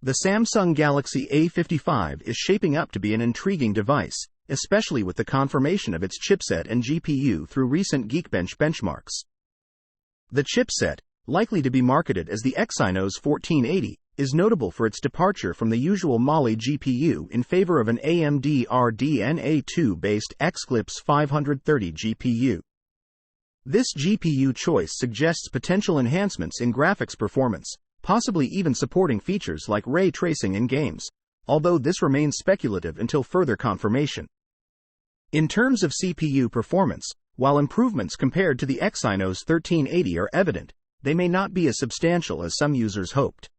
The Samsung Galaxy A55 is shaping up to be an intriguing device, especially with the confirmation of its chipset and GPU through recent Geekbench benchmarks. The chipset, likely to be marketed as the Exynos 1480, is notable for its departure from the usual Mali GPU in favor of an AMD RDNA2-based Xclipse 530 GPU. This GPU choice suggests potential enhancements in graphics performance, possibly even supporting features like ray tracing in games, although this remains speculative until further confirmation. In terms of CPU performance, while improvements compared to the Exynos 1380 are evident, they may not be as substantial as some users hoped.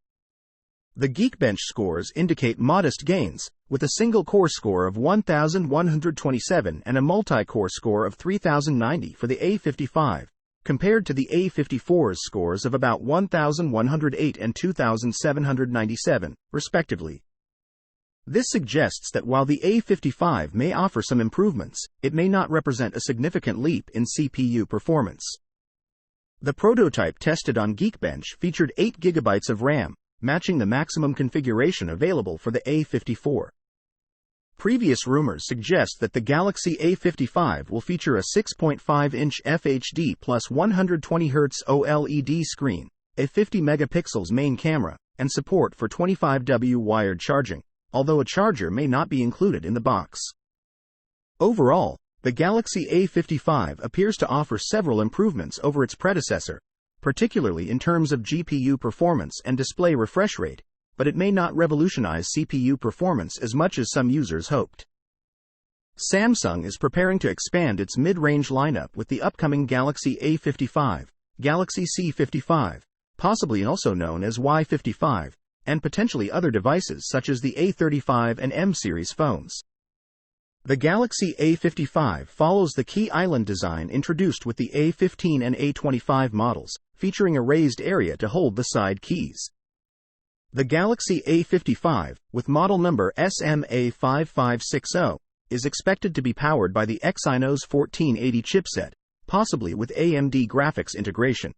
The Geekbench scores indicate modest gains, with a single core score of 1,127 and a multi-core score of 3,090 for the A55, compared to the A54's scores of about 1,108 and 2,797, respectively. This suggests that while the A55 may offer some improvements, it may not represent a significant leap in CPU performance. The prototype tested on Geekbench featured 8 GB of RAM, matching the maximum configuration available for the A54. Previous rumors suggest that the Galaxy A55 will feature a 6.5-inch FHD plus 120Hz OLED screen, a 50-megapixels main camera, and support for 25W wired charging, although a charger may not be included in the box. Overall, the Galaxy A55 appears to offer several improvements over its predecessor, particularly in terms of GPU performance and display refresh rate, but it may not revolutionize CPU performance as much as some users hoped. Samsung is preparing to expand its mid-range lineup with the upcoming Galaxy A55, Galaxy C55, possibly also known as Y55, and potentially other devices such as the A35 and M-series phones. The Galaxy A55 follows the key island design introduced with the A15 and A25 models, featuring a raised area to hold the side keys. The Galaxy A55, with model number SMA5560, is expected to be powered by the Exynos 1480 chipset, possibly with AMD graphics integration.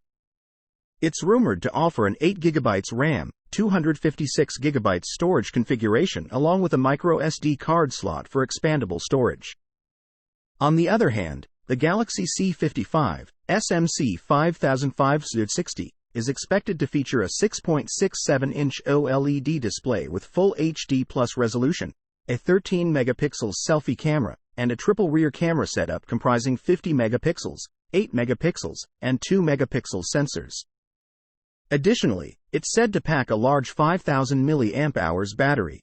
It's rumored to offer an 8 GB RAM, 256 GB storage configuration along with a microSD card slot for expandable storage. On the other hand, the Galaxy C55, SMC 5560, is expected to feature a 6.67-inch OLED display with full HD plus resolution, a 13-megapixel selfie camera, and a triple rear camera setup comprising 50 megapixels, 8 megapixels, and 2 megapixel sensors. Additionally, it's said to pack a large 5,000 mAh battery.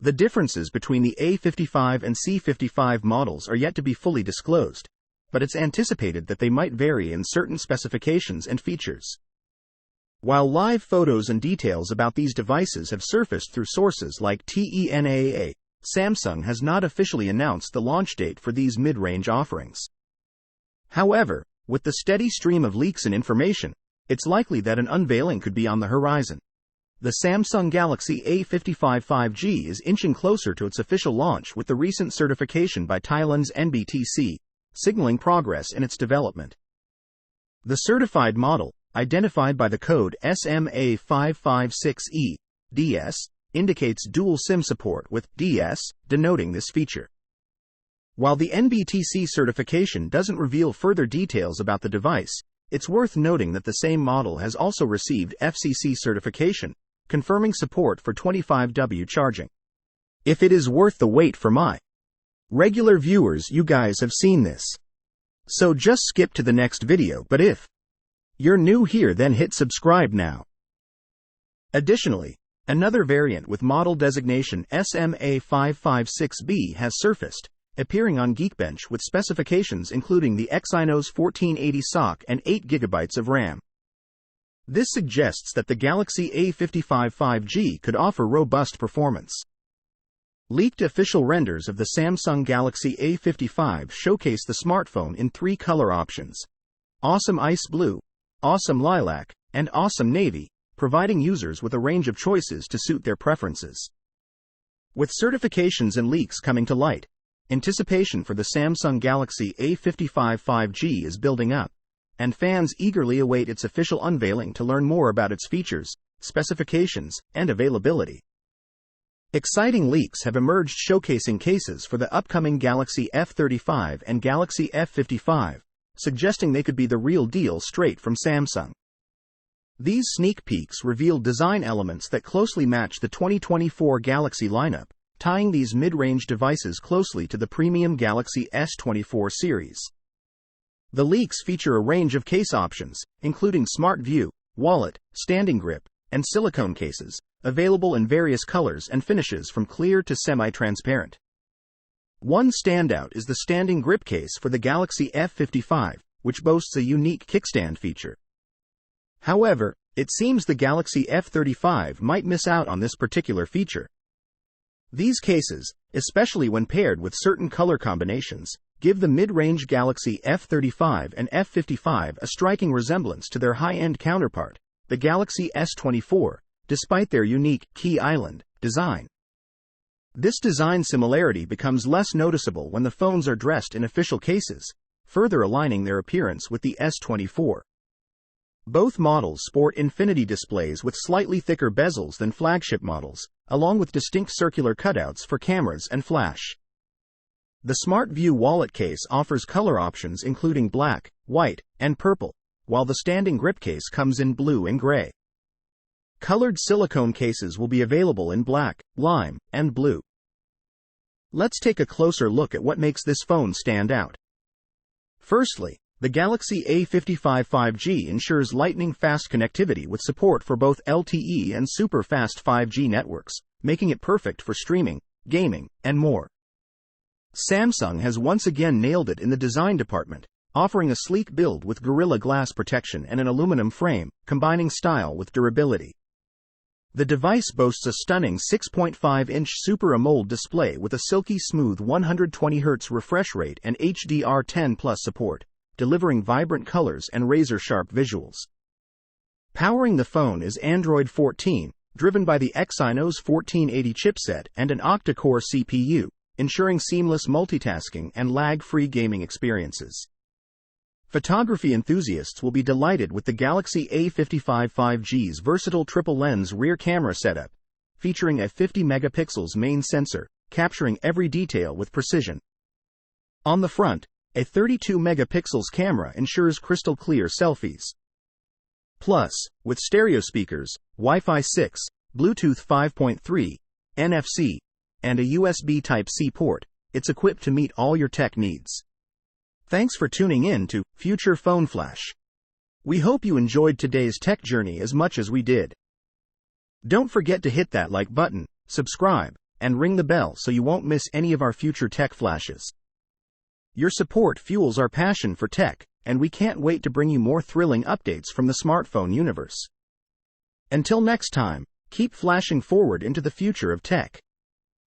The differences between the A55 and C55 models are yet to be fully disclosed, but it's anticipated that they might vary in certain specifications and features. While live photos and details about these devices have surfaced through sources like TENAA, Samsung has not officially announced the launch date for these mid-range offerings. However, with the steady stream of leaks and information, it's likely that an unveiling could be on the horizon. The Samsung Galaxy A55 5G is inching closer to its official launch with the recent certification by Thailand's NBTC, signaling progress in its development. The certified model, identified by the code SMA556E, DS, indicates dual SIM support with DS denoting this feature. While the NBTC certification doesn't reveal further details about the device, it's worth noting that the same model has also received FCC certification, confirming support for 25W charging. If it is worth the wait for my regular viewers, you guys have seen this. So just skip to the next video, but if you're new here, then hit subscribe now. Additionally, another variant with model designation SMA556B has surfaced, appearing on Geekbench with specifications including the Exynos 1480 SoC and 8 GB of RAM. This suggests that the Galaxy A55 5G could offer robust performance. Leaked official renders of the Samsung Galaxy A55 showcase the smartphone in 3 color options: Awesome Ice Blue, Awesome Lilac, and Awesome Navy, providing users with a range of choices to suit their preferences. With certifications and leaks coming to light, anticipation for the Samsung Galaxy A55 5G is building up, and fans eagerly await its official unveiling to learn more about its features, specifications, and availability. Exciting leaks have emerged showcasing cases for the upcoming Galaxy F35 and Galaxy F55, suggesting they could be the real deal straight from Samsung. These sneak peeks revealed design elements that closely match the 2024 Galaxy lineup, tying these mid-range devices closely to the premium Galaxy S24 series. The leaks feature a range of case options, including Smart View, Wallet, Standing Grip, and silicone cases, available in various colors and finishes from clear to semi-transparent. One standout is the standing grip case for the Galaxy F55, which boasts a unique kickstand feature. However, it seems the Galaxy F35 might miss out on this particular feature. These cases, especially when paired with certain color combinations, give the mid-range Galaxy F35 and F55 a striking resemblance to their high-end counterpart, the Galaxy S24, despite their unique key island design. This design similarity becomes less noticeable when the phones are dressed in official cases, further aligning their appearance with the S24. Both models sport infinity displays with slightly thicker bezels than flagship models, along with distinct circular cutouts for cameras and flash. The Smart View wallet case offers color options including black, white, and purple, while the standing grip case comes in blue and gray. Colored silicone cases will be available in black, lime, and blue. Let's take a closer look at what makes this phone stand out. Firstly, the Galaxy A55 5G ensures lightning-fast connectivity with support for both LTE and super-fast 5G networks, making it perfect for streaming, gaming, and more. Samsung has once again nailed it in the design department, offering a sleek build with Gorilla Glass protection and an aluminum frame, combining style with durability. The device boasts a stunning 6.5-inch Super AMOLED display with a silky smooth 120Hz refresh rate and HDR10+ support, delivering vibrant colors and razor-sharp visuals. Powering the phone is Android 14, driven by the Exynos 1480 chipset and an octa-core CPU, ensuring seamless multitasking and lag-free gaming experiences. Photography enthusiasts will be delighted with the Galaxy A55 5G's versatile triple-lens rear camera setup, featuring a 50-megapixels main sensor, capturing every detail with precision. On the front, a 32-megapixels camera ensures crystal-clear selfies. Plus, with stereo speakers, Wi-Fi 6, Bluetooth 5.3, NFC, and a USB Type-C port, it's equipped to meet all your tech needs. Thanks for tuning in to Future Phone Flash. We hope you enjoyed today's tech journey as much as we did. Don't forget to hit that like button, subscribe, and ring the bell so you won't miss any of our future tech flashes. Your support fuels our passion for tech, and we can't wait to bring you more thrilling updates from the smartphone universe. Until next time, keep flashing forward into the future of tech.